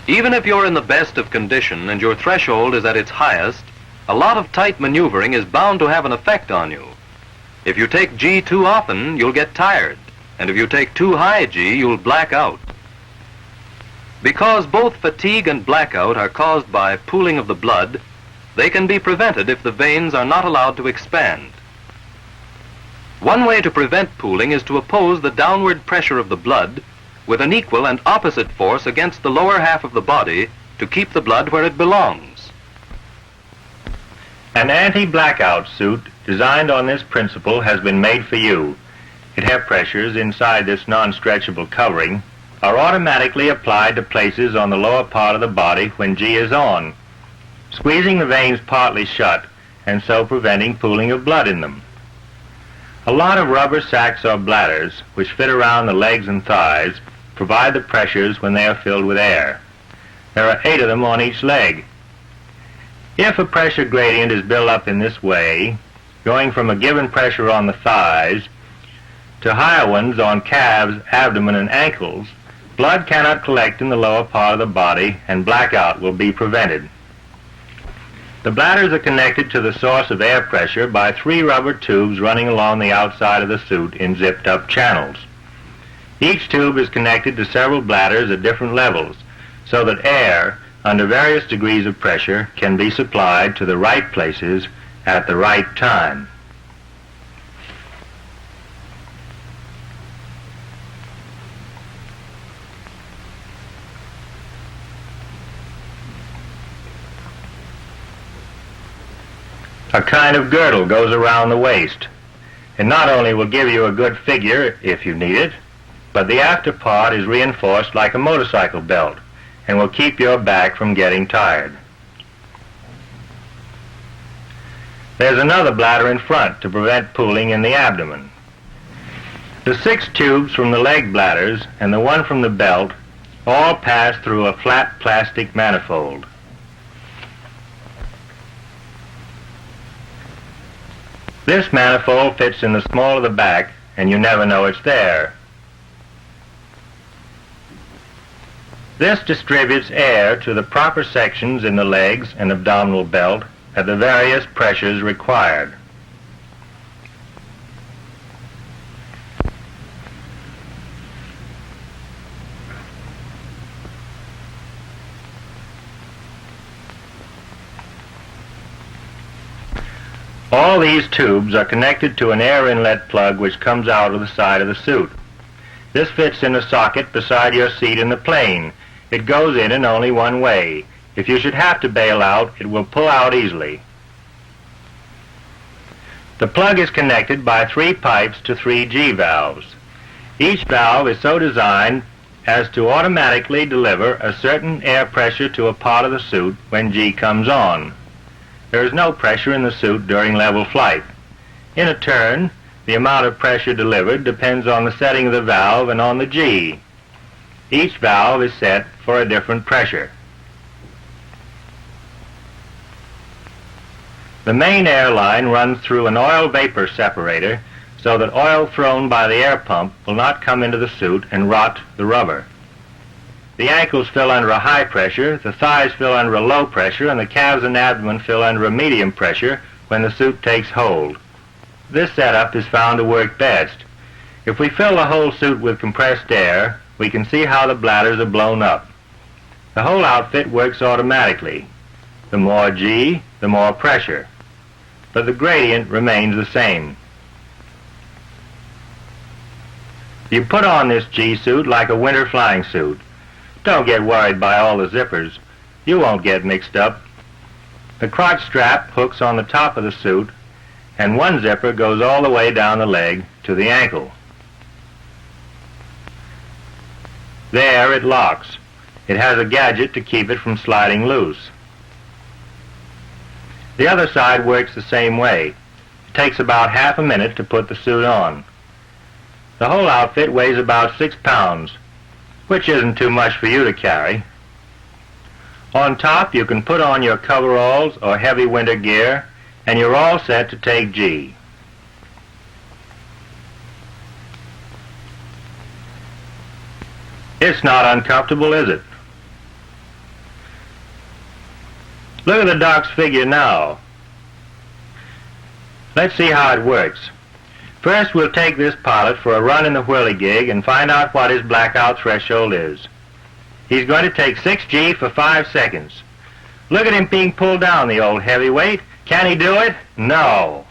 Even if you're in the best of condition and your threshold is at its highest, a lot of tight maneuvering is bound to have an effect on you. If you take G too often, you'll get tired, and if you take too high G, you'll black out. Because both fatigue and blackout are caused by pooling of the blood, they can be prevented if the veins are not allowed to expand. One way to prevent pooling is to oppose the downward pressure of the blood with an equal and opposite force against the lower half of the body to keep the blood where it belongs. An anti-blackout suit designed on this principle has been made for you. Air pressures inside this non-stretchable covering are automatically applied to places on the lower part of the body when G is on, squeezing the veins partly shut and so preventing pooling of blood in them. A lot of rubber sacks or bladders, which fit around the legs and thighs, provide the pressures when they are filled with air. There are 8 of them on each leg. If a pressure gradient is built up in this way, going from a given pressure on the thighs to higher ones on calves, abdomen, and ankles, blood cannot collect in the lower part of the body and blackout will be prevented. The bladders are connected to the source of air pressure by 3 rubber tubes running along the outside of the suit in zipped-up channels. Each tube is connected to several bladders at different levels, so that air, under various degrees of pressure, can be supplied to the right places at the right time. A kind of girdle goes around the waist. It not only will give you a good figure if you need it, but the after part is reinforced like a motorcycle belt and will keep your back from getting tired. There's another bladder in front to prevent pooling in the abdomen. The 6 tubes from the leg bladders and the one from the belt all pass through a flat plastic manifold. This manifold fits in the small of the back, and you never know it's there. This distributes air to the proper sections in the legs and abdominal belt at the various pressures required. All these tubes are connected to an air inlet plug which comes out of the side of the suit. This fits in a socket beside your seat in the plane. It goes in only one way. If you should have to bail out, it will pull out easily. The plug is connected by 3 pipes to 3 G valves. Each valve is so designed as to automatically deliver a certain air pressure to a part of the suit when G comes on. There is no pressure in the suit during level flight. In a turn, the amount of pressure delivered depends on the setting of the valve and on the G. Each valve is set for a different pressure. The main air line runs through an oil vapor separator so that oil thrown by the air pump will not come into the suit and rot the rubber. The ankles fill under a high pressure, the thighs fill under a low pressure, and the calves and abdomen fill under a medium pressure when the suit takes hold. This setup is found to work best. If we fill the whole suit with compressed air, we can see how the bladders are blown up. The whole outfit works automatically. The more G, the more pressure. But the gradient remains the same. You put on this G suit like a winter flying suit. Don't get worried by all the zippers. You won't get mixed up. The crotch strap hooks on the top of the suit, and one zipper goes all the way down the leg to the ankle. There it locks. It has a gadget to keep it from sliding loose. The other side works the same way. It takes about half a minute to put the suit on. The whole outfit weighs about 6 pounds, which isn't too much for you to carry. On top, you can put on your coveralls or heavy winter gear, and you're all set to take G. It's not uncomfortable, is it? Look at the doc's figure now. Let's see how it works. First, we'll take this pilot for a run in the whirligig and find out what his blackout threshold is. He's going to take 6G for 5 seconds. Look at him being pulled down, the old heavyweight. Can he do it? No.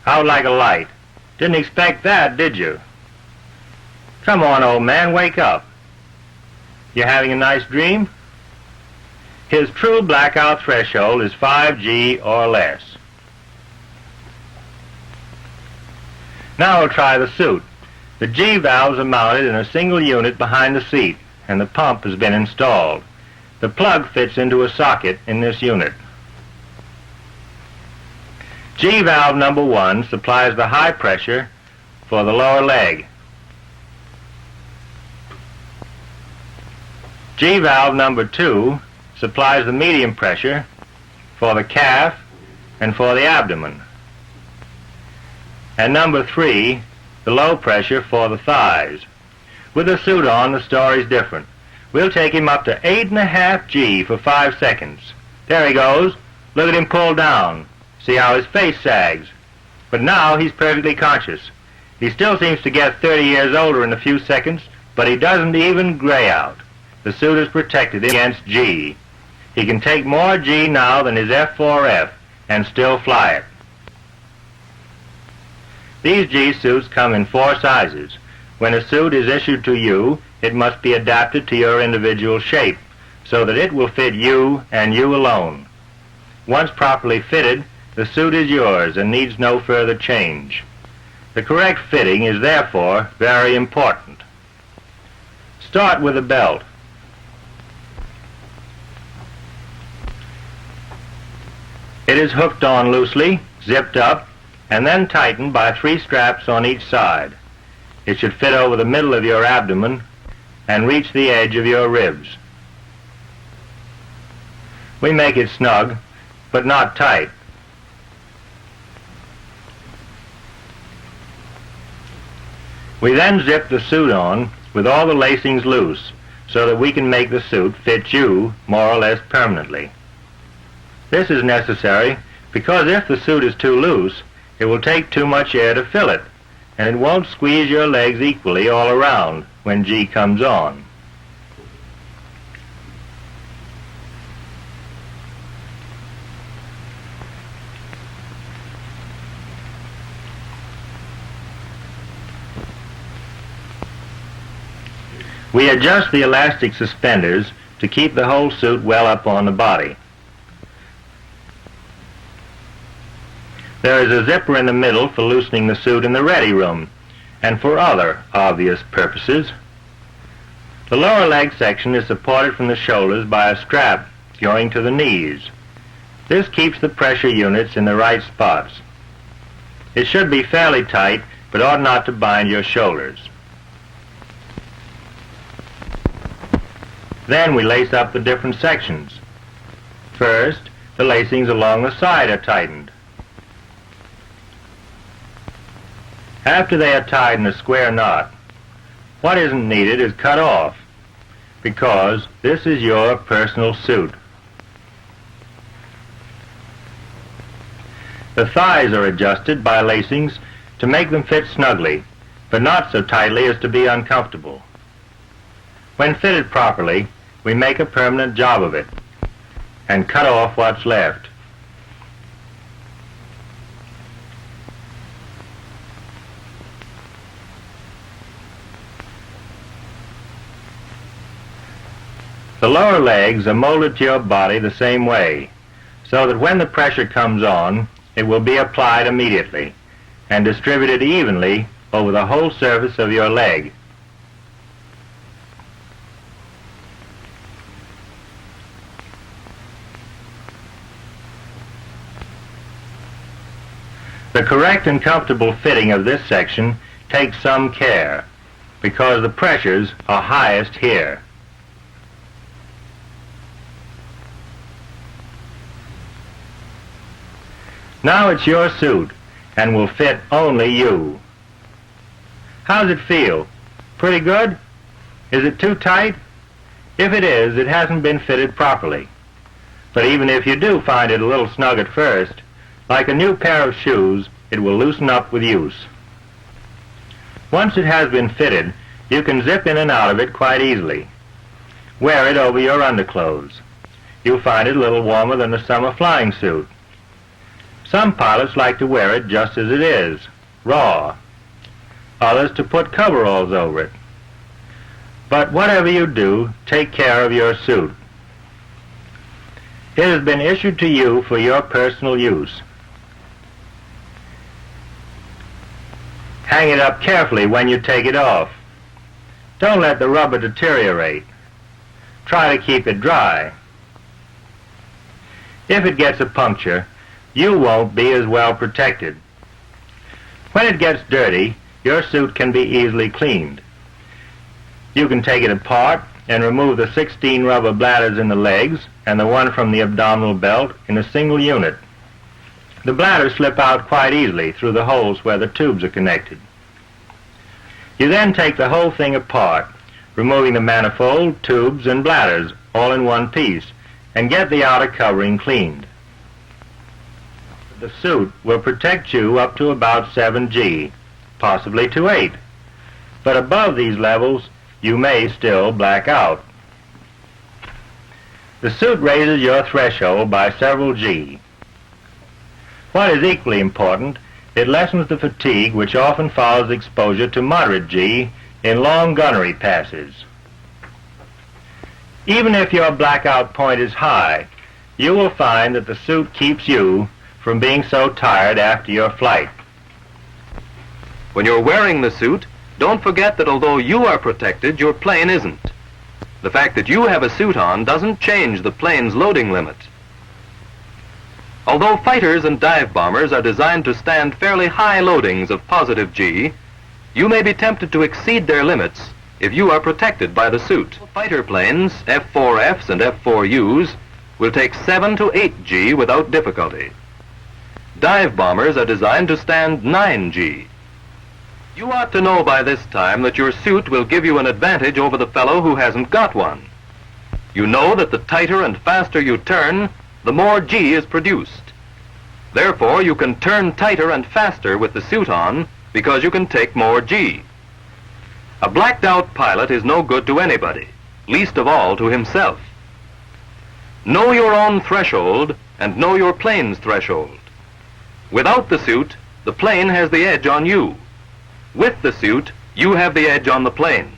Out like a light. Didn't expect that, did you? Come on, old man, wake up. You having a nice dream? His true blackout threshold is 5G or less. Now we'll try the suit. The G valves are mounted in a single unit behind the seat, and the pump has been installed. The plug fits into a socket in this unit. G valve number 1 supplies the high pressure for the lower leg. G valve number 2 supplies the medium pressure for the calf and for the abdomen. And number 3, the low pressure for the thighs. With the suit on, the story's different. We'll take him up to 8.5 G for 5 seconds. There he goes. Look at him pull down. See how his face sags. But now he's perfectly conscious. He still seems to get 30 years older in a few seconds, but he doesn't even gray out. The suit is protected against G. He can take more G now than his F4F and still fly it. These G suits come in 4 sizes. When a suit is issued to you, it must be adapted to your individual shape so that it will fit you and you alone. Once properly fitted, the suit is yours and needs no further change. The correct fitting is therefore very important. Start with the belt. It is hooked on loosely, zipped up, and then tightened by 3 straps on each side. It should fit over the middle of your abdomen and reach the edge of your ribs. We make it snug, but not tight. We then zip the suit on with all the lacings loose so that we can make the suit fit you more or less permanently. This is necessary because if the suit is too loose, it will take too much air to fill it, and it won't squeeze your legs equally all around when G comes on. We adjust the elastic suspenders to keep the whole suit well up on the body. There is a zipper in the middle for loosening the suit in the ready room and for other obvious purposes. The lower leg section is supported from the shoulders by a strap going to the knees. This keeps the pressure units in the right spots. It should be fairly tight, but ought not to bind your shoulders. Then we lace up the different sections. First, the lacings along the side are tightened. After they are tied in a square knot, what isn't needed is cut off, because this is your personal suit. The thighs are adjusted by lacings to make them fit snugly, but not so tightly as to be uncomfortable. When fitted properly, we make a permanent job of it and cut off what's left. The lower legs are molded to your body the same way, so that when the pressure comes on, it will be applied immediately and distributed evenly over the whole surface of your leg. The correct and comfortable fitting of this section takes some care, because the pressures are highest here. Now it's your suit and will fit only you. How's it feel? Pretty good? Is it too tight? If it is, it hasn't been fitted properly. But even if you do find it a little snug at first, like a new pair of shoes, it will loosen up with use. Once it has been fitted, you can zip in and out of it quite easily. Wear it over your underclothes. You'll find it a little warmer than a summer flying suit. Some pilots like to wear it just as it is, raw. Others to put coveralls over it. But whatever you do, take care of your suit. It has been issued to you for your personal use. Hang it up carefully when you take it off. Don't let the rubber deteriorate. Try to keep it dry. If it gets a puncture, you won't be as well protected. When it gets dirty, your suit can be easily cleaned. You can take it apart and remove the 16 rubber bladders in the legs and the one from the abdominal belt in a single unit. The bladders slip out quite easily through the holes where the tubes are connected. You then take the whole thing apart, removing the manifold, tubes, and bladders all in one piece, and get the outer covering cleaned. The suit will protect you up to about 7G, possibly to 8. But above these levels, you may still black out. The suit raises your threshold by several G. What is equally important, it lessens the fatigue which often follows exposure to moderate G in long gunnery passes. Even if your blackout point is high, you will find that the suit keeps you from being so tired after your flight. When you're wearing the suit, don't forget that although you are protected, your plane isn't. The fact that you have a suit on doesn't change the plane's loading limit. Although fighters and dive bombers are designed to stand fairly high loadings of positive G, you may be tempted to exceed their limits if you are protected by the suit. Fighter planes, F-4Fs and F-4Us, will take 7 to 8 G without difficulty. Dive bombers are designed to stand 9 G. You ought to know by this time that your suit will give you an advantage over the fellow who hasn't got one. You know that the tighter and faster you turn, the more G is produced. Therefore, you can turn tighter and faster with the suit on because you can take more G. A blacked out pilot is no good to anybody, least of all to himself. Know your own threshold and know your plane's threshold. Without the suit, the plane has the edge on you. With the suit, you have the edge on the plane.